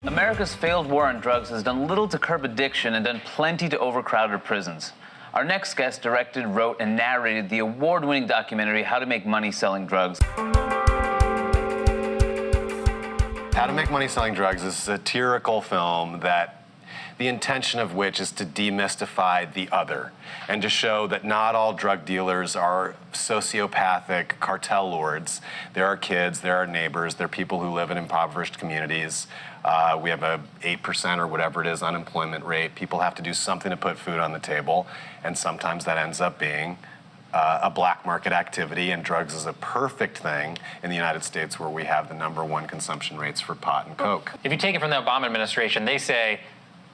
America's failed war on drugs has done little to curb addiction and done plenty to overcrowded prisons. Our next guest directed, wrote, and narrated the award-winning documentary How to Make Money Selling Drugs. How to Make Money Selling Drugs is a satirical film that the intention of which is to demystify the other and to show that not all drug dealers are sociopathic cartel lords. There are kids, there are neighbors, there are people who live in impoverished communities. We have a 8% or whatever it is unemployment rate. People have to do something to put food on the table, and sometimes that ends up being a black market activity, and drugs is a perfect thing in the United States where we have the #1 consumption rates for pot and coke. If you take it from the Obama administration, they say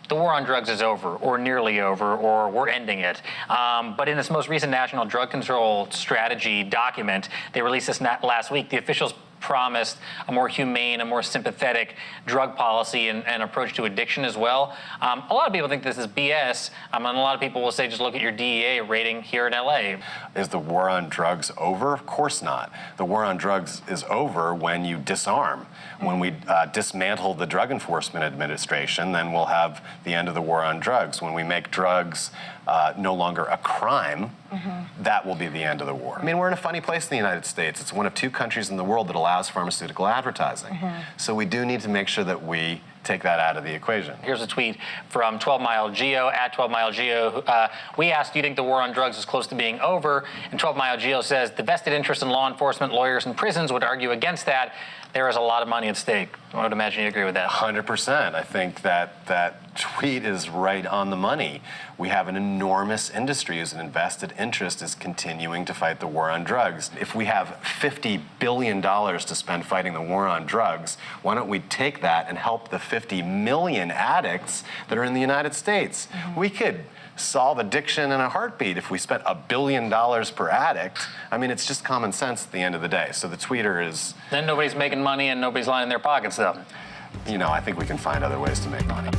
the war on drugs is over, or nearly over, or we're ending it. But in this most recent National Drug Control Strategy document, they released this last week, the officials promised a more humane, a more sympathetic drug policy and approach to addiction as well. A lot of people think this is BS, and a lot of people will say just look at your DEA rating here in LA. Is the war on drugs over? Of course not. The war on drugs is over when you disarm. When we dismantle the Drug Enforcement Administration, then we'll have the end of the war on drugs. When we make drugs no longer a crime, that will be the end of the war. I mean, we're in a funny place in the United States. It's one of 2 countries in the world that allows pharmaceutical advertising. So we do need to make sure that we take that out of the equation. Here's a tweet from 12 Mile Geo, at 12 Mile Geo. We asked, do you think the war on drugs is close to being over? And 12 Mile Geo says, the vested interest in law enforcement, lawyers, and prisons would argue against that. There is a lot of money at stake. I would imagine you agree with that. 100%. I think that tweet is right on the money. We have an enormous industry whose invested interest is continuing to fight the war on drugs. If we have $50 billion to spend fighting the war on drugs, why don't we take that and help the 50 million addicts that are in the United States? We could solve addiction in a heartbeat if we spent $1 billion per addict. I mean, it's just common sense at the end of the day. So the tweeter is... Then nobody's making money and nobody's lining their pockets, though. You know, I think we can find other ways to make money.